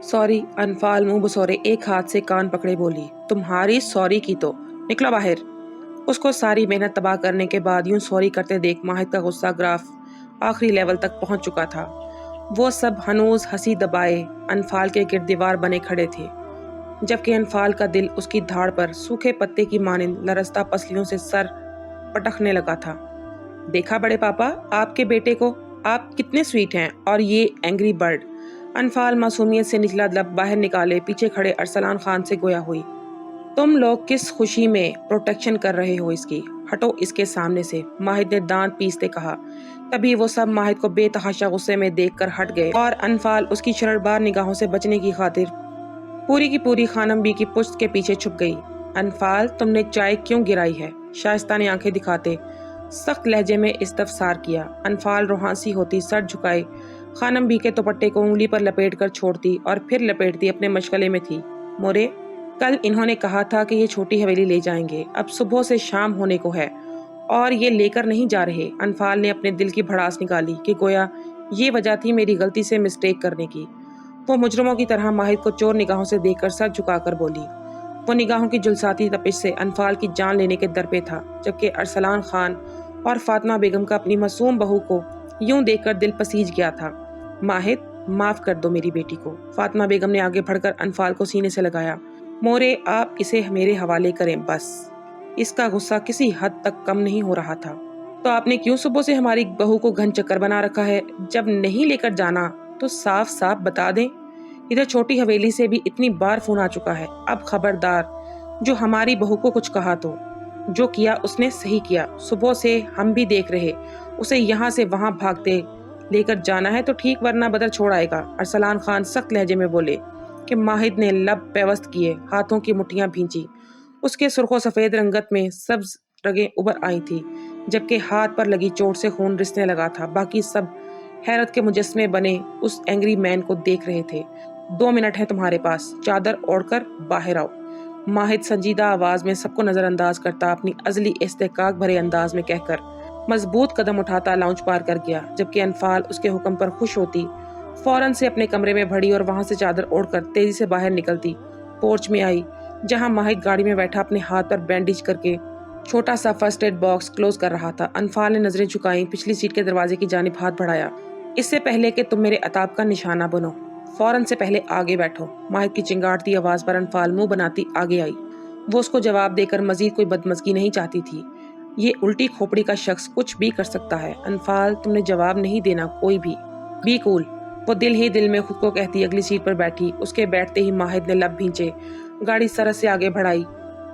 Sorry. अनफाल मुंह बसोरे एक हाथ से कान पकड़े बोली, तुम्हारी सॉरी की तो निकलो बाहर। उसको सारी मेहनत तबाह करने के बाद यूं सॉरी करते देख माहिद का गुस्सा ग्राफ आखिरी लेवल तक पहुंच चुका था। वो सब हनूज हंसी दबाए अनफाल के गिर्द दीवार बने खड़े थे, जबकि अनफाल का दिल उसकी धाड़ पर सूखे पत्ते की मानिंद लरसता पसलियों से सर पटकने लगा था। देखा बड़े पापा, आपके बेटे को, आप कितने स्वीट हैं, और ये एंग्री बर्ड। अनफाल मासूमियत से निचला लब बाहर निकाले पीछे खड़े अरसलान खान से गोया हुई। तुम लोग किस खुशी में प्रोटेक्शन कर रहे हो इसकी, हटो इसके सामने से, माहिद ने दांत पीसते कहा। तभी वो सब माहिद को बेतहाशा गुस्से में देखकर हट गए और अनफाल उसकी शररबार निगाहों से बचने की खातिर पूरी की पूरी खानम बी की पुश्त के पीछे छुप गई। अनफाल, तुमने चाय क्यों गिराई है? शाइस्ता ने आंखें दिखाते सख्त लहजे में इस्तफसार किया। अनफाल रोहांसी होती सर झुकाए खानम बी के दुपट्टे को उंगली पर लपेट कर छोड़ती और फिर लपेटती अपने मशगले में थी। मोरे, कल इन्होंने कहा था कि ये छोटी हवेली ले जाएंगे, अब सुबह से शाम होने को है और ये लेकर नहीं जा रहे। अनफाल ने अपने दिल की भड़ास निकाली कि गोया ये वजह थी मेरी गलती से मिस्टेक करने की। वो मुजरमों की तरह माहिद को चोर निगाहों से देखकर सर झुकाकर बोली। वो निगाहों की जुलसाती तपिश से अनफाल की जान लेने के दर पे था, जबकि अरसलान खान और फातिमा बेगम का अपनी मासूम बहू को यूं देखकर दिल पसीज गया था। माहिद, माफ कर दो मेरी बेटी को। फातिमा बेगम ने आगे बढ़कर अनफाल को सीने से लगाया। मोरे, आप इसे मेरे हवाले करें बस। इसका गुस्सा किसी हद तक कम नहीं हो रहा था। तो आपने क्यों सुबह से हमारी बहू को घन चक्कर बना रखा है? जब नहीं लेकर जाना तो साफ साफ बता दें। इधर छोटी हवेली से भी इतनी बार फोन आ चुका है। अब खबरदार, जो हमारी बहू को कुछ कहा तो। जो किया उसने सही किया। सुबह से हम भी देख रहे, उसे यहाँ से वहां भागते लेकर जाना है तो ठीक, वरना बदर छोड़ आएगा। अरसलान खान सख्त लहजे में बोले कि माहिद ने लब पेवस्त किए, हाथों की मुट्ठियां भींची। उसके सुर्खो सफेद रंगत में सब्ज रगें उभर आई थी, जबकि हाथ पर लगी चोट से खून रिसने लगा था। बाकी सब हैरत के मुजस्मे बने उस एंग्री मैन को देख रहे थे। 2 मिनट है तुम्हारे पास, चादर ओढ़कर बाहर आओ। माहिद संजीदा आवाज में सबको नजरअंदाज करता अपनी अजली इस्तेकाक भरे अंदाज में कहकर मजबूत कदम उठाता लाउंज पार कर गया, जबकि अनफाल उसके हुक्म पर खुश होती फौरन से अपने कमरे में बढ़ी और वहां से चादर ओढ़कर तेजी से बाहर निकलती पोर्च में आई, जहां माहिद गाड़ी में बैठा अपने हाथ पर बैंडेज करके छोटा सा फर्स्ट एड बॉक्स क्लोज कर रहा था। अनफाल ने नजरें झुकाई, पिछली सीट के दरवाजे की जानिब हाथ बढ़ाया। इससे पहले कि तुम मेरे अताब का निशाना बनो, फौरन से पहले आगे बैठो। माहिद की चिंगाड़ती आवाज पर अनफाल मुंह बनाती आगे आई। वो उसको जवाब देकर मजीद कोई बदमज़गी नहीं चाहती थी। ये उल्टी खोपड़ी का शख्स कुछ भी कर सकता है। अनफाल, तुमने जवाब नहीं देना कोई भी। Be cool. वो दिल ही दिल में खुद को कहती अगली सीट पर बैठी। उसके बैठते ही माहिद ने लब भींचे, गाड़ी सरस से आगे बढ़ाई।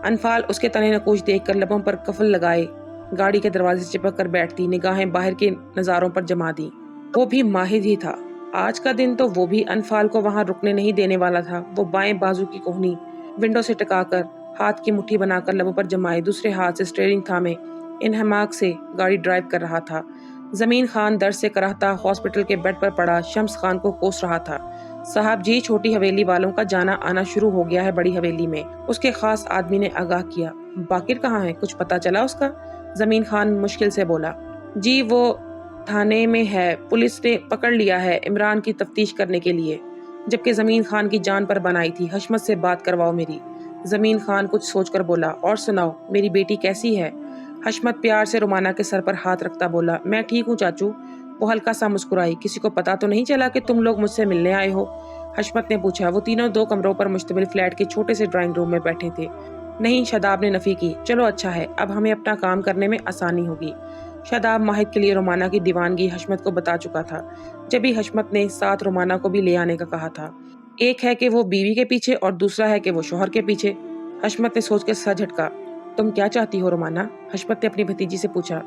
अनफाल उसके तने नकोश देखकर लबों पर कफल लगाए गाड़ी के दरवाजे से चिपक कर बैठती, निगाहें बाहर के नजारों पर जमा दी। वो भी माहिद ही था। आज का दिन तो वो भी अनफाल को वहां रुकने नहीं देने वाला था। वो बाएं बाजू की कोहनी विंडो से टकाकर हाथ की मुट्ठी बनाकर लबों पर जमाए दूसरे हाथ से स्टीयरिंग थामे इनहमाक से गाड़ी ड्राइव कर रहा था। जमीन खान दर्द से कराहता हॉस्पिटल के बेड पर पड़ा शम्स खान को कोस रहा था। साहब जी, छोटी हवेली वालों का जाना आना शुरू हो गया है बड़ी हवेली में, उसके खास आदमी ने आगाह किया। बाकिर कहाँ है, कुछ पता चला उसका? जमीन खान मुश्किल से बोला। जी, वो थाने में है, पुलिस ने पकड़ लिया है इमरान की तफ्तीश करने के लिए। जबकि जमीन खान की जान पर बनाई थी, हशमत से बात करवाओ मेरी। जमीन खान कुछ सोचकर बोला, और सुनाओ मेरी बेटी कैसी है? हशमत प्यार से रुमाना के सर पर हाथ रखता बोला, मैं ठीक हूँ चाचू। वो हल्का सा मुस्कुराई। किसी को पता तो नहीं चला कि तुम लोग मुझसे मिलने आए हो? हशमत ने पूछा। वो तीनों 2 कमरों पर मुश्तमिल फ्लैट के छोटे से ड्राइंग रूम में बैठे थे। नहीं, शादाब ने नफी की। चलो अच्छा है, अब हमें अपना काम करने में आसानी होगी। शादाब माहिद के लिए रुमाना की दीवानगी हशमत को बता चुका था, जब भी हशमत ने साथ रुमाना को भी ले आने का कहा था। एक है कि वो बीवी के पीछे और दूसरा है कि वो शोहर के पीछे। हशमत ने सोच के सर झटका। तुम क्या चाहती हो रुमाना? हशमत ने अपनी भतीजी से पूछा।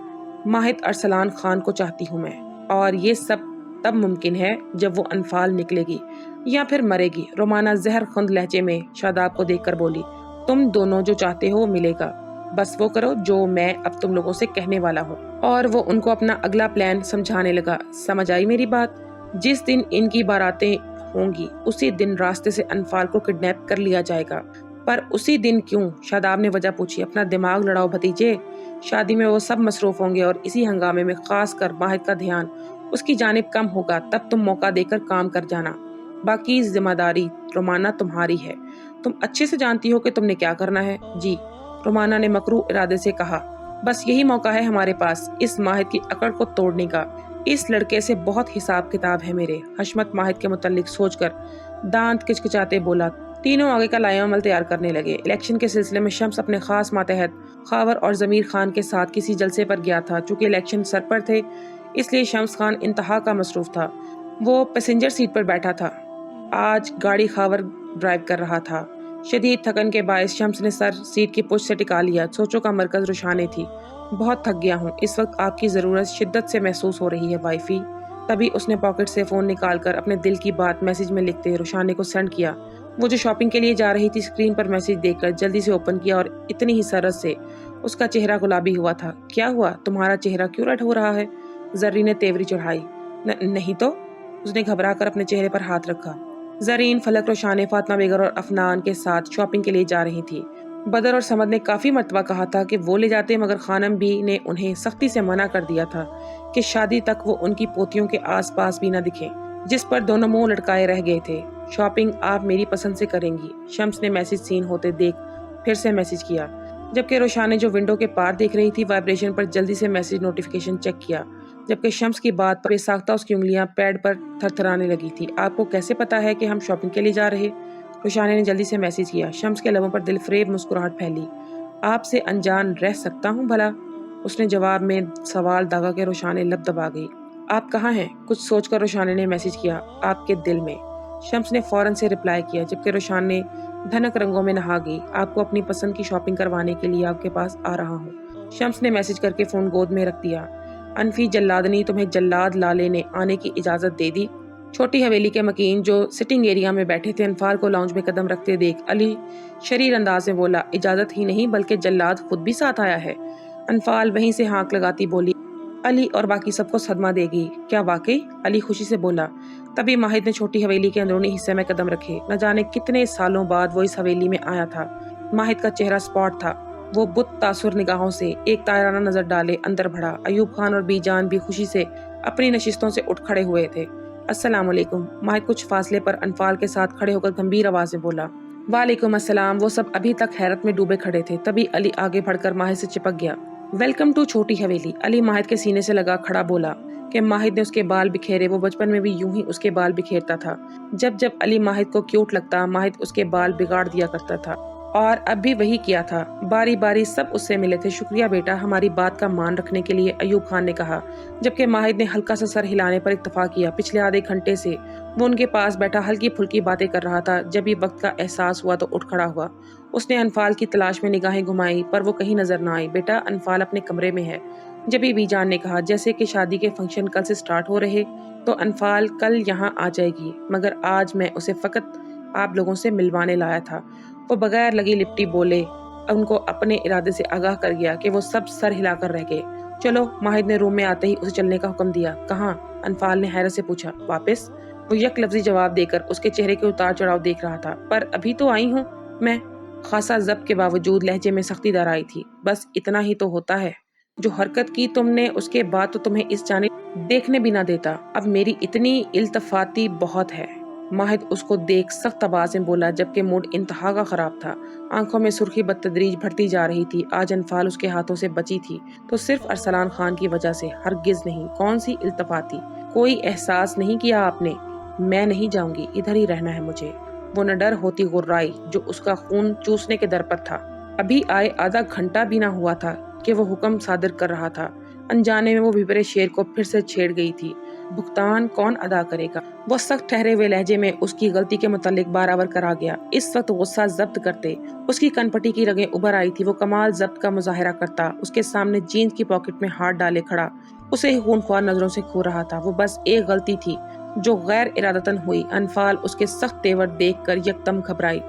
माहिद, अरसलान खान को चाहती हूँ मैं, और ये सब तब मुमकिन है जब वो अनफाल निकलेगी या फिर मरेगी। रुमाना जहर खुंद लहजे में शादाब को देखकर बोली, तुम दोनों जो चाहते हो वो मिलेगा, बस वो करो जो मैं अब तुम लोगों से कहने वाला हूँ। और वो उनको अपना अगला प्लान समझाने लगा। समझ आई मेरी बात? जिस दिन इनकी बारातें होंगी उसी दिन रास्ते से अनफाल को किडनैप कर लिया जाएगा। पर उसी दिन क्यों? शादाब ने वजह पूछी। अपना दिमाग लड़ाओ भतीजे, शादी में वो सब मसरूफ होंगे और इसी हंगामे में खास कर माहिद का ध्यान उसकी जानिब कम होगा। तब तुम मौका देकर काम कर जाना। باقی ذمہ داری رومانہ تمہاری ہے، تم اچھے سے جانتی ہو کہ تم نے کیا کرنا ہے۔ جی، رومانہ نے مکروہ ارادے سے کہا، بس یہی موقع ہے ہمارے پاس اس ماہد کی اکڑ کو توڑنے کا۔ اس لڑکے سے بہت حساب کتاب ہے میرے۔ حشمت ماہد کے متعلق سوچ کر دانت کچکچاتے بولا۔ تینوں آگے کا لائحہ عمل تیار کرنے لگے۔ الیکشن کے سلسلے میں شمس اپنے خاص ماتحت خاور اور ضمیر خان کے ساتھ کسی جلسے پر گیا تھا۔ چونکہ الیکشن سر پر تھے اس لیے شمس خان انتہا کا مصروف تھا۔ وہ پیسنجر سیٹ پر بیٹھا تھا۔ آج گاڑی خاور ڈرائیو کر رہا تھا۔ شدید تھکن کے باعث شمس نے سر سیٹ کی پشت سے ٹکا لیا۔ سوچوں کا مرکز روشانے تھی۔ بہت تھک گیا ہوں، اس وقت آپ کی ضرورت شدت سے محسوس ہو رہی ہے وائفی۔ تبھی اس نے پاکٹ سے فون نکال کر اپنے دل کی بات میسج میں لکھتے روشانے کو سینڈ کیا۔ وہ جو شاپنگ کے لیے جا رہی تھی اسکرین پر میسج دیکھ کر جلدی سے اوپن کیا اور اتنی ہی سرعت سے اس کا چہرہ گلابی ہوا تھا۔ کیا ہوا؟ تمہارا چہرہ کیوں ریڈ ہو رہا ہے؟ زرین نے تیوری چڑھائی۔ نہیں تو، اس نے گھبرا کر اپنے چہرے پر ہاتھ رکھا۔ زرین، فلک، روشانے، فاطمہ بیگم اور افنان کے ساتھ شاپنگ کے لیے جا رہی تھی۔ بدر اور سمد نے کافی مرتبہ کہا تھا کہ وہ لے جاتے، مگر خانم بھی نے انہیں سختی سے منع کر دیا تھا کہ شادی تک وہ ان کی پوتیوں کے آس پاس بھی نہ دکھیں، جس پر دونوں منہ لٹکائے رہ گئے تھے۔ شاپنگ آپ میری پسند سے کریں گی؟ شمس نے میسج سین ہوتے دیکھ پھر سے میسج کیا، جبکہ روشانے جو ونڈو کے پار دیکھ رہی تھی وائبریشن پر جلدی سے میسج نوٹیفیکیشن چیک کیا، جبکہ شمس کی بات پر بے ساختہ اس کی انگلیاں پیڈ پر تھرتھرانے لگی تھی۔ آپ کو کیسے پتا ہے کہ ہم شاپنگ کے لیے جا رہے؟ روشانے نے جلدی سے میسج کیا۔ شمس کے لبوں پر دل فریب مسکراہٹ پھیلی۔ آپ سے انجان رہ سکتا ہوں بھلا؟ اس نے جواب میں سوال داغا کہ روشانے لب دبا گئی۔ آپ کہاں ہیں؟ کچھ سوچ کر روشانے نے میسج کیا۔ آپ کے دل میں، شمس نے فوراً سے رپلائی کیا، جبکہ روشانے دھنک رنگوں میں نہا گئی۔ آپ کو اپنی پسند کی شاپنگ کروانے کے لیے آپ کے پاس آ رہا ہوں، شمس نے میسج کر کے فون گود میں رکھ دیا۔ انفی جلادنی، تمہیں جلاد لالے نے آنے کی اجازت دے دی؟ چھوٹی حویلی کے مکین جو سٹنگ ایریا میں بیٹھے تھے انفال کو لاؤنج میں قدم رکھتے دیکھ علی شریر انداز میں بولا، اجازت ہی نہیں بلکہ جلاد خود بھی ساتھ آیا ہے۔ انفال وہیں سے ہانک لگاتی بولی، علی اور باقی سب کو صدمہ دے گی کیا واقعی؟ علی خوشی سے بولا۔ تبھی ماہد نے چھوٹی حویلی کے اندرونی حصے میں قدم رکھے۔ نہ جانے کتنے سالوں بعد وہ اس حویلی میں آیا تھا۔ ماہد کا چہرہ سپاٹ تھا۔ وہ بت تاثر نگاہوں سے ایک تائرانہ نظر ڈالے اندر بڑھا۔ ایوب خان اور بی جان بھی خوشی سے اپنی نشستوں سے اٹھ کھڑے ہوئے تھے۔ السلام علیکم، ماہد کچھ فاصلے پر انفال کے ساتھ کھڑے ہو کر گمبھیر آواز میں بولا۔ وعلیکم السلام۔ وہ سب ابھی تک حیرت میں ڈوبے کھڑے تھے۔ تبھی علی آگے بڑھ کر ماہد سے چپک گیا۔ ویلکم ٹو چھوٹی حویلی۔ علی ماہد کے سینے سے لگا کھڑا بولا کہ ماہد نے اس کے بال بکھیرے۔ وہ بچپن میں بھی یوں ہی اس کے بال بکھیرتا تھا۔ جب جب علی ماہد کو کیوٹ لگتا، ماہد اس کے بال بگاڑ دیا کرتا تھا، اور اب بھی وہی کیا تھا۔ باری باری سب اس سے ملے تھے۔ شکریہ بیٹا ہماری بات کا مان رکھنے کے لیے، ایوب خان نے کہا، جبکہ ماہد نے ہلکا سا سر ہلانے پر اکتفا کیا۔ پچھلے آدھے گھنٹے سے وہ ان کے پاس بیٹھا ہلکی پھلکی باتیں کر رہا تھا۔ جب یہ وقت کا احساس ہوا تو اٹھ کھڑا ہوا۔ اس نے انفال کی تلاش میں نگاہیں گھمائی پر وہ کہیں نظر نہ آئی۔ بیٹا انفال اپنے کمرے میں ہے، جبھی بی جان نے کہا، جیسے کہ شادی کے فنکشن کل سے سٹارٹ ہو رہے تو انفال کل یہاں آ جائے گی، مگر آج میں اسے فقط آپ لوگوں سے ملوانے لایا تھا۔ وہ بغیر لگی لپٹی بولے، ان کو اپنے ارادے سے آگاہ کر گیا کہ وہ سب سر ہلا کر رہ گئے۔ چلو، ماہد نے روم میں آتے ہی اسے چلنے کا حکم دیا۔ کہاں؟ انفال نے حیرت سے پوچھا۔ واپس؟ وہ یک لفظی جواب دے کر اس کے چہرے کے اتار چڑھاؤ دیکھ رہا تھا۔ پر ابھی تو آئی ہوں میں۔ خاصا ضبط کے باوجود لہجے میں سختی در آئی تھی۔ بس اتنا ہی تو ہوتا ہے، جو حرکت کی تم نے اس کے بعد تو تمہیں اس جانب دیکھنے بھی نہ دیتا۔ اب میری اتنی التفاتی بہت ہے۔ ماہد اس کو دیکھ سخت آواز میں بولا، جبکہ موڈ انتہا کا خراب تھا۔ آنکھوں میں سرخی بتدریج بڑھتی جا رہی تھی۔ آج انفال اس کے ہاتھوں سے بچی تھی تو صرف ارسلان خان کی وجہ سے، ہرگز نہیں۔ کون سی التفاتی؟ کوئی احساس نہیں کیا آپ نے؟ میں نہیں جاؤں گی، ادھر ہی رہنا ہے مجھے۔ وہ نڈر ہوتی غرائی جو اس کا خون چوسنے کے در پر تھا۔ ابھی آئے آدھا گھنٹہ بھی نہ ہوا تھا کہ وہ حکم صادر کر رہا تھا۔ انجانے میں وہ بھیپرے شیر کو پھر سے چھیڑ گئی تھی۔ بھگتان کون ادا کرے گا؟ وہ سخت ٹھہرے ہوئے لہجے میں اس کی غلطی کے متعلق بارآور کرا گیا۔ اس وقت غصہ ضبط کرتے اس کی کن پٹی کی رگیں ابھر آئی تھی۔ وہ کمال ضبط کا مظاہرہ کرتا اس کے سامنے جینس کی پاکٹ میں ہاتھ ڈالے کھڑا اسے خون خوار نظروں سے کھو رہا تھا۔ وہ بس ایک غلطی تھی جو غیر ارادتاً ہوئی۔ انفال اس کے سخت تیور دیکھ کر یکدم گھبرائی۔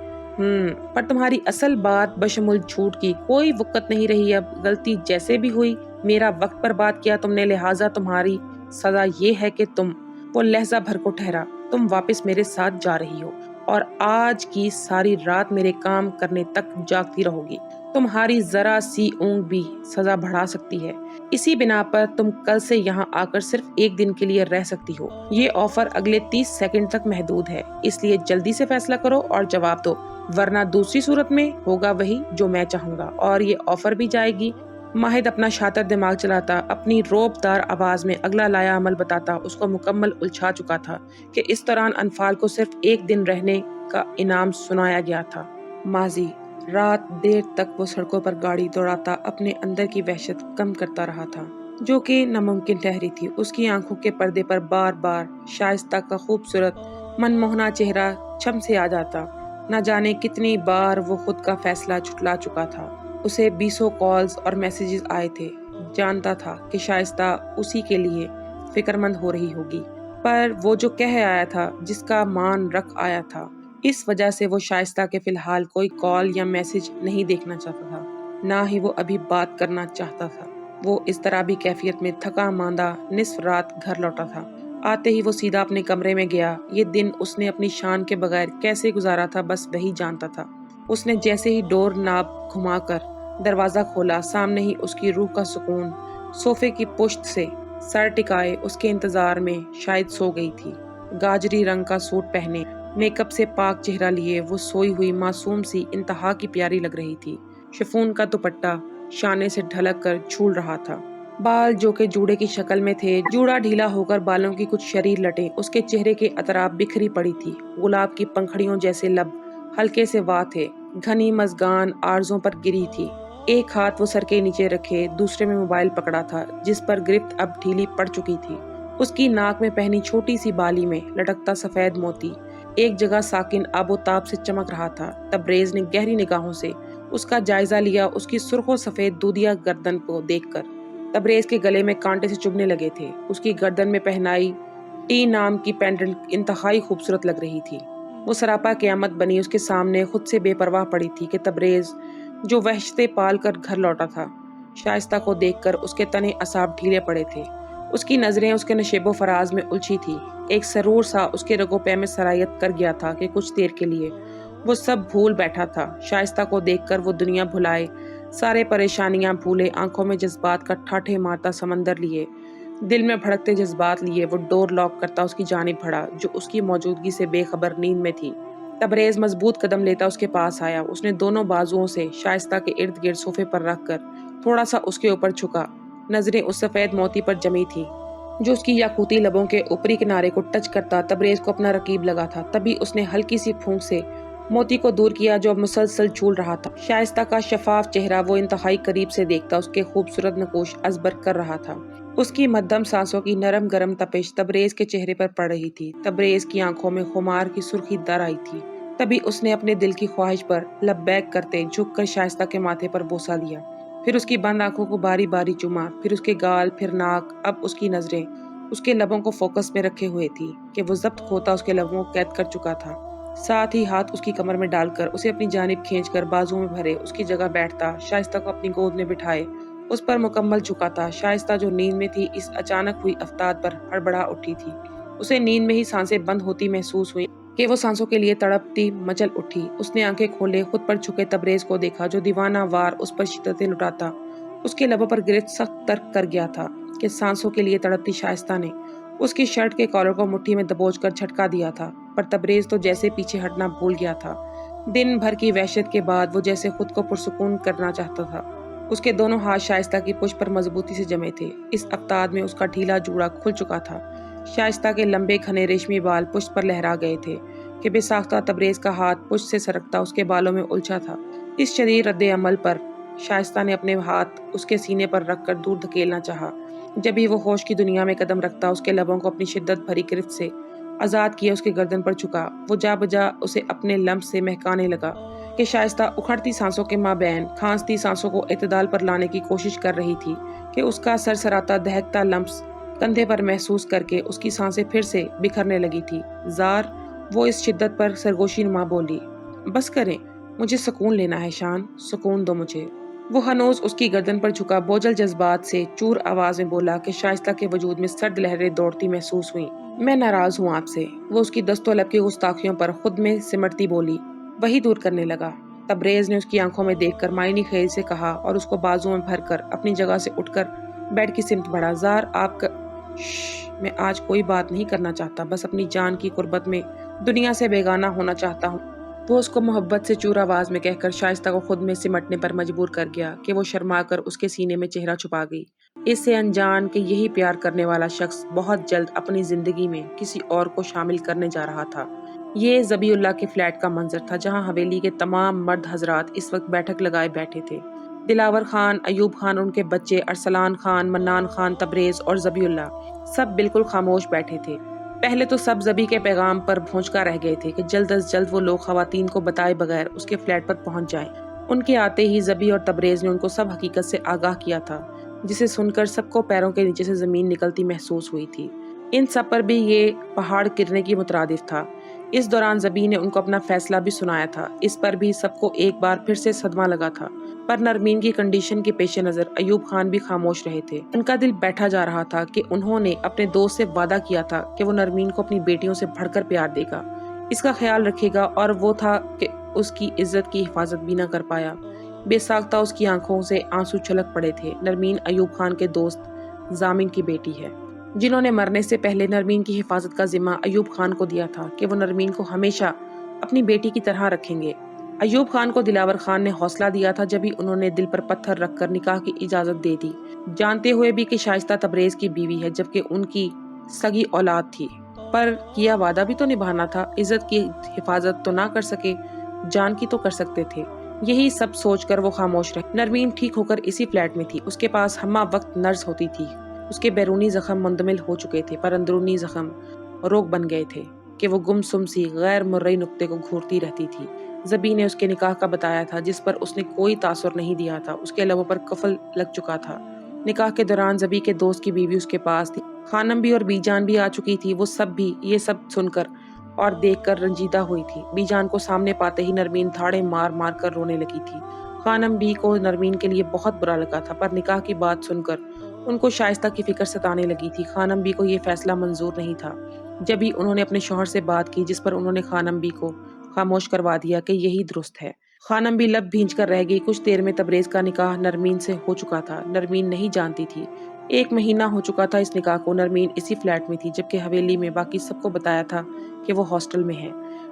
پر تمہاری اصل بات بشمول جھوٹ کی کوئی وقت نہیں رہی۔ اب غلطی جیسے بھی ہوئی، میرا وقت پر بات کیا تم نے، لہٰذا تمہاری سزا یہ ہے کہ تم، وہ لہجہ بھر کو ٹھہرا، تم واپس میرے ساتھ جا رہی ہو اور آج کی ساری رات میرے کام کرنے تک جاگتی رہو گی۔ तुम्हारी जरा सी ऊँग भी सजा बढ़ा सकती है। इसी बिना पर तुम कल से यहाँ आकर सिर्फ एक दिन के लिए रह सकती हो। ये ऑफर अगले 30 सेकंड तक महदूद है, इसलिए जल्दी से फैसला करो और जवाब दो, वरना दूसरी सूरत में होगा वही जो मैं चाहूंगा और ये ऑफर भी जाएगी। माहिद अपना शातिर दिमाग चलाता, अपनी रोबदार आवाज में अगला लाया अमल बताता उसको मुकम्मल उलझा चुका था कि इस दौरान अनफाल को सिर्फ एक दिन रहने का इनाम सुनाया गया था। माजी रात देर तक वो सड़कों पर गाड़ी दौड़ाता अपने अंदर की वहशत कम करता रहा था, जो कि नामुमकिन ठहरी थी। उसकी आंखों के पर्दे पर बार बार शाइस्ता का खूबसूरत मनमोहना चेहरा छम से आ जाता। न जाने कितनी बार वो खुद का फैसला छुटला चुका था। उसे 20 कॉल्स और मैसेजेस आए थे। जानता था कि शाइस्ता उसी के लिए फिक्रमंद हो रही होगी, पर वो जो कह आया था, जिसका मान रख आया था, इस वजह से वो शाइस्ता के फिलहाल कोई कॉल या मैसेज नहीं देखना चाहता था, ना ही वो अभी बात करना चाहता था। वो इस तरह भी कैफियत में थका मांदा निस्फ रात घर लौटा था। आते ही वो सीधा अपने कमरे में गया। ये दिन उसने अपनी शान के बगैर कैसे गुजारा था बस वही जानता था। उसने जैसे ही डोर नाब घुमाकर दरवाजा खोला, सामने ही उसकी रूह का सुकून सोफे की पुश्त से सर टिकाए उसके इंतजार में शायद सो गई थी। गाजरी रंग का सूट पहने, मेकअप से पाक चेहरा लिए वो सोई हुई मासूम सी इंतहा की प्यारी लग रही थी। शिफॉन का दुपट्टा शाने से ढलक कर झूल रहा था। बाल जो के जूड़े की शक्ल में थे, जूड़ा ढीला होकर बालों की कुछ शरीर लटे उसके चेहरे के अतराफ बिखरी पड़ी थी। गुलाब की पंखड़ियों जैसे लब हल्के से वाह थे, घनी मज़गान आर्जों पर गिरी थी। एक हाथ वो सर के नीचे रखे, दूसरे में मोबाइल पकड़ा था जिस पर गिरफ्त अब ढीली पड़ चुकी थी। उसकी नाक में पहनी छोटी सी बाली में लटकता सफेद मोती एक जगह साकिन आबोताब से चमक रहा था। तबरेज ने गहरी निगाहों से उसका जायजा लिया। उसकी सुर्खों सफेद दूधिया गर्दन को देखकर तबरेज के गले में कांटे से चुभने लगे थे। उसकी गर्दन में पहनाई टी नाम की पेंडेंट इंतहाई खूबसूरत लग रही थी। वो सरापा क़यामत बनी उसके सामने खुद से बेपरवाह पड़ी थी कि तबरेज जो वहशते पाल कर घर लौटा था, शाइस्ता को देखकर उसके तने असाब ढीले पड़े थे। उसकी नजरें उसके नशेबो फराज में उलझी थी। एक सरूर सा उसके रगों पे में सरायत कर गया था कि कुछ देर के लिए वो सब भूल बैठा था। शाइस्ता को देखकर वो दुनिया भुलाए, सारे परेशानियां भूले, आंखों में जज्बात का ठाठे मारता समंदर लिए, दिल में भड़कते जज्बात लिए वो डोर लॉक करता उसकी जानिब बढ़ा, जो उसकी मौजूदगी से बेखबर नींद में थी। तबरेज मजबूत कदम लेता उसके पास आया। उसने दोनों बाजुओं से शाइस्ता के इर्द गिर्द सोफे पर रखकर थोड़ा सा उसके ऊपर झुका। नजरें उस सफेद मोती पर जमी थी जो उसकी याकूती लबों के ऊपरी किनारे को टच करता तबरेज को अपना रकीब लगा था। तभी उसने हल्की सी फूंक से मोती को दूर किया जो अब मुसलसल झूल रहा था। शाइस्ता का शफाफ चेहरा वो इंतहाई करीब से देखता उसके खूबसूरत नकोश अजबर कर रहा था। उसकी मध्यम सांसों की नरम गरम तपिश तबरेज के चेहरे पर पड़ रही थी। तबरेज की आंखों में खुमार की सुर्खी दर आई थी। तभी उसने अपने दिल की ख्वाहिश पर लब्बैक करते झुककर शाइस्ता के माथे पर बोसा लिया, फिर उसकी बंद आंखों को बारी बारी चूमा, फिर उसके गाल, फिर नाक। अब उसकी नजरें उसके लबों को फोकस में रखे हुए थी कि वो जब्त खोता उसके लबों को कैद कर चुका था। साथ ही हाथ उसकी कमर में डालकर उसे अपनी जानिब खींचकर बाजुओं में भरे उसकी जगह बैठता, शाइस्ता को अपनी गोद में बिठाए उस पर मुकम्मल झुका था। शाइस्ता जो नींद में थी, इस अचानक हुई अफ्ताद पर हड़बड़ा उठी थी। उसे नींद में ही सांसें बंद होती महसूस हुई कि वो सांसों के लिए तड़पती मचल उठी। उसने आंखें खोले, खुद पर झुके तबरेज को देखा जो दीवाना वार उस पर शिद्दतें लुटाता उसके लबों पर गिरफ्त सख्त तर्क कर गया था कि सांसों के लिए तड़पती शाइस्ता ने उसकी शर्ट के कॉलर को मुट्ठी में दबोच कर झटका दिया था। पर तबरेज तो जैसे पीछे हटना भूल गया था। दिन भर की वहशत के बाद वो जैसे खुद को पुरसुकून करना चाहता था। उसके दोनों हाथ शाइस्ता की पुष्ट पर मजबूती से जमे थे। इस अफ्ताद में उसका ढीला जूड़ा खुल चुका था। शाइस्ता के लंबे घने रेशमी बाल पुष्ट पर लहरा गए थे कि बेसाख्ता तबरेज का हाथ पुष्ट से सरकता उसके बालों में उलझा था। इस शदीद रद्द अमल पर शाइस्ता ने अपने हाथ उसके सीने पर रखकर दूर धकेलना चाहा। जब ही वो होश की दुनिया में कदम रखता, उसके लबों को अपनी शिद्दत भरी गिरफ्त से आजाद किया उसके गर्दन पर झुका। वो जा बजा उसे अपने लम्स से महकाने लगा कि शाइस्ता उखड़ती सांसों के माबैन खांसती सांसों को इत्तेदाल पर लाने की कोशिश कर रही थी कि उसका सरसराता दहकता लम्स कंधे पर महसूस करके उसकी सांसें फिर से बिखरने लगी थी। जार, वो इस शिद्दत पर सरगोशी नुमा बोली, बस करें, मुझे सुकून लेना है शान, सुकून दो मुझे। वो हनोज उसकी गर्दन पर झुका बोझल जज्बात से चूर आवाज में बोला कि शाइस्ता के वजूद में सर्द लहरें दौड़ती महसूस हुई। मैं नाराज हूँ आपसे। वो उसकी दस्तों लब की गुस्ताखियों पर खुद में सिमटती बोली, वही दूर करने लगा। तबरेज ने उसकी आंखों में देखकर मायनी खेल से कहा और उसको बाजुओं में भरकर अपनी जगह से उठकर बेड की सिमत बढ़ा। ज़ार मैं आज कोई बात नहीं करना चाहता, बस अपनी जान की कुर्बत में दुनिया से बेगाना होना चाहता हूँ। वो उसको मोहब्बत से चूर आवाज में कहकर शाइस्ता को खुद में सिमटने पर मजबूर कर गया कि वो शर्माकर उसके सीने में चेहरा छुपा गई, इससे अनजान कि यही प्यार करने वाला शख्स बहुत जल्द अपनी जिंदगी में किसी और को शामिल करने जा रहा था। ये ज़बीउल्लाह के फ्लैट का मंजर था, जहां हवेली के तमाम मर्द हजरात इस वक्त बैठक लगाए बैठे थे। दिलावर खान, अयूब खान, उनके बच्चे अरसलान खान, मन्नान खान, तबरेज और ज़बीउल्लाह सब बिल्कुल खामोश बैठे थे। पहले तो सब ज़बी के पैगाम पर भौंचका रह गए थे कि जल्द अज जल्द वो लोग खवातीन को बताए बगैर उसके फ्लैट पर पहुंच जाएं। उनके आते ही ज़बी और तबरेज ने उनको सब हकीकत से आगाह किया था, जिसे सुनकर सबको पैरों के नीचे से जमीन निकलती महसूस हुई थी। इन सब पर भी ये पहाड़ गिरने की मुतरादिफ था। इस दौरान ज़बी ने उनको अपना फैसला भी सुनाया था। इस पर भी सबको एक बार फिर से सदमा लगा था, पर नरमीन की कंडीशन के पेश नज़र अयूब खान भी खामोश रहे थे। उनका दिल बैठा जा रहा था कि उन्होंने अपने दोस्त से वादा किया था कि वो नरमीन को अपनी बेटियों से बढ़कर प्यार देगा, इसका ख्याल रखेगा, और वो था कि उसकी इज्जत की हिफाजत भी न कर पाया। बेसाख्ता उसकी आंखों से आंसू छलक पड़े थे। नरमीन अयूब खान के दोस्त जामिन की बेटी है, जिन्होंने मरने से पहले नरमीन की हिफाजत का जिम्मा अयूब खान को दिया था कि वो नरमीन को हमेशा अपनी बेटी की तरह रखेंगे। अयूब खान को दिलावर खान ने हौसला दिया था, जब ही उन्होंने दिल पर पत्थर रखकर निकाह की इजाजत दे दी, जानते हुए भी कि शाइस्ता तबरेज की बीवी है, जबकि उनकी सगी औलाद थी। पर किया वादा भी तो निभाना था, इज्जत की हिफाजत तो ना कर सके, जान की तो कर सकते थे। यही सब सोचकर वो खामोश रहे। नरमीन ठीक होकर इसी फ्लैट में थी। उसके पास हम्मा वक्त नर्स होती थी। उसके बैरूनी जख्म मुंदमिल हो चुके थे, पर अंदरूनी जख्म रोग बन गए थे कि वो गुमसुम सी गैर मुर्रई नुक्ते को घूरती रहती थी। ज़बी ने उसके निकाह का बताया था, जिस पर उसने कोई तासुर नहीं दिया था। उसके लबों पर कफल लग चुका था। निकाह के दौरान ज़बी के दोस्त की बीवी उसके पास थी। खानम भी और बीजान भी आ चुकी थी। वो सब भी ये सब सुनकर और देखकर रंजीदा हुई थी। बीजान को सामने पाते ही नरमीन थाड़े मार मार कर रोने लगी थी। खानम बी को नरमीन के लिए बहुत बुरा लगा था, पर निकाह की बात सुनकर उनको शाइस्ता की फिक्र सताने लगी थी। खानम बी को ये फैसला मंजूर नहीं था। जब भी उन्होंने अपने शौहर से बात की, जिस पर उन्होंने खानम बी को खामोश करवा दिया कि यही दुरुस्त है। खानम भी लब भींच कर रह गई। कुछ देर में तबरेज का निकाह नरमीन से हो चुका था। नरमीन नहीं जानती थी। 1 महीना हो चुका था इस निकाह को। नरमीन इसी फ्लैट में थी, जबकि हवेली में बाकी सबको बताया था कि वो हॉस्टल में है।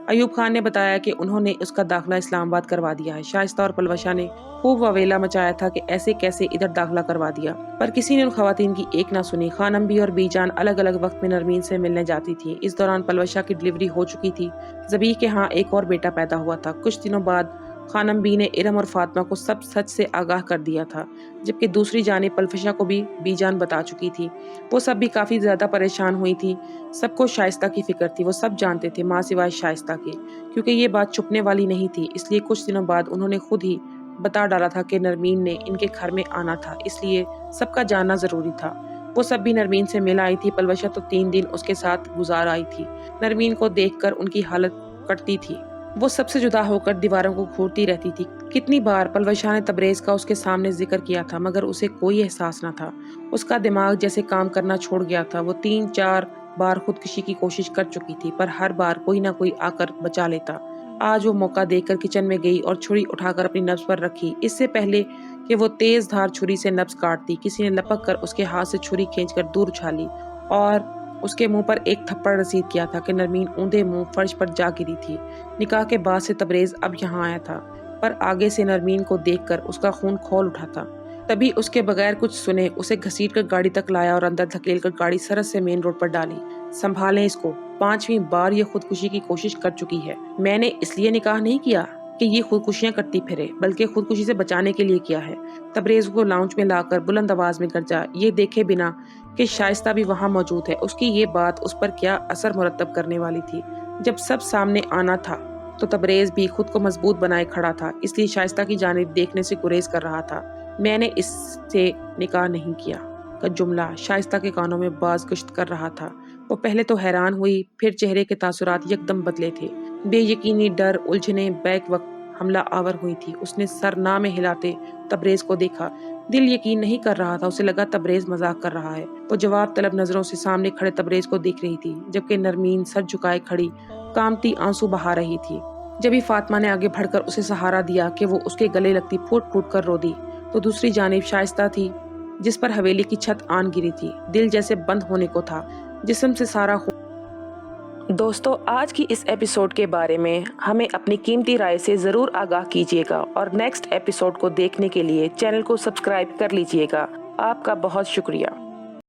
अयूब खान ने बताया कि उन्होंने उसका दाखिला इस्लामाबाद करवा दिया है। शाइस्ता और पलवशा ने खूब ववेला मचाया था कि ऐसे कैसे इधर दाखिला करवा दिया, पर किसी ने उन खवातीन की एक ना सुनी। खानम बी और बीजान अलग अलग वक्त में नरमीन से मिलने जाती थी। इस दौरान पलवशा की डिलीवरी हो चुकी थी। ज़बी के यहाँ एक और बेटा पैदा हुआ था। कुछ दिनों बाद खानम बी ने इरम और फातिमा को सब सच से आगाह कर दिया था, जबकि दूसरी जानिब पलवशा को भी बीजान बता चुकी थी। वो सब भी काफी ज्यादा परेशान हुई थी। सबको शाइस्ता की फिक्र थी। वो सब जानते थे, माँ सिवाय शाइस्ता के, क्योंकि ये बात छुपने वाली नहीं थी। इसलिए कुछ दिनों बाद उन्होंने खुद ही बता डाला था कि नरमीन ने इनके घर में आना था, इसलिए सबका जानना जरूरी था। वो सब भी नरमीन से मिल आई थी। पलवशा तो 3 दिन उसके साथ गुजार आई थी। नरमीन को देखकर उनकी हालत कटती थी। वो सबसे जुदा होकर दीवारों को घूरती रहती थी। कितनी बार पलवशा ने तबरेज का उसके सामने जिक्र किया था, मगर उसे कोई एहसास न था। उसका दिमाग जैसे काम करना छोड़ गया था। वो 3-4 बार खुदकुशी की कोशिश कर चुकी थी, पर हर बार कोई ना कोई आकर बचा लेता। आज वो मौका देखकर किचन में गई और छुरी उठाकर अपनी नब्ज पर रखी। इससे पहले कि वो तेज धार छुरी से नब्ज काटती, किसी ने लपक कर उसके हाथ से छुरी खींचकर दूर उछाली और उसके मुंह पर एक थप्पड़ रसीद किया था कि नरमीन ऊंधे मुंह फर्श पर जा गिरी थी। निकाह के बाद से तबरेज अब यहाँ आया था, पर आगे से नरमीन को देखकर उसका खून खौल उठा था। तभी उसके बगैर कुछ सुने उसे घसीट कर गाड़ी तक लाया और अंदर धकेल कर गाड़ी सरस से मेन रोड पर डाली। संभालें इसको, 5वीं बार ये खुदकुशी की कोशिश कर चुकी है। मैंने इसलिए निकाह नहीं किया कि ये खुदकुशियां करती फिरे, बल्कि खुदकुशी से बचाने के लिए किया है। तबरेज को लाउंज में लाकर बुलंद आवाज में गरजा, ये देखे बिना कि शाइस्ता भी वहाँ मौजूद है। उसकी ये बात उस पर क्या असर मुरतब करने वाली थी। जब सब सामने आना था तो तबरेज भी खुद को मजबूत बनाए खड़ा था, इसलिए शाइस्ता की जानिब देखने से गुरेज कर रहा था। मैंने इससे निकाह नहीं किया का जुमला शाइस्ता के कानों में बाज गश्त कर रहा था। वो पहले तो हैरान हुई, फिर चेहरे के तासुरात यकदम बदले थे। बेयकीनी, डर, उलझने बैक वक्त हमला आवर हुई थी। उसने सर ना में हिलाते तबरेज को देखा। दिल यकीन नहीं कर रहा था। उसे लगा तबरेज मजाक कर रहा है। वो जवाब तलब नजरों से सामने खड़े तबरेज को देख रही थी, जबकि नरमीन सर झुकाए खड़ी कामती आंसू बहा रही थी। جب ہی فاطمہ نے آگے بڑھ کر اسے سہارا دیا کہ وہ اس کے گلے لگتی پھوٹ پھوٹ کر رو دی تو دوسری جانب شائستہ تھی جس پر حویلی کی چھت آن گری تھی، دل جیسے بند ہونے کو تھا، جسم سے سارا دوستو آج کی اس ایپیسوڈ کے بارے میں ہمیں اپنی قیمتی رائے سے ضرور آگاہ کیجیے گا اور نیکسٹ ایپیسوڈ کو دیکھنے کے لیے چینل کو سبسکرائب کر لیجیے گا۔ آپ کا بہت شکریہ۔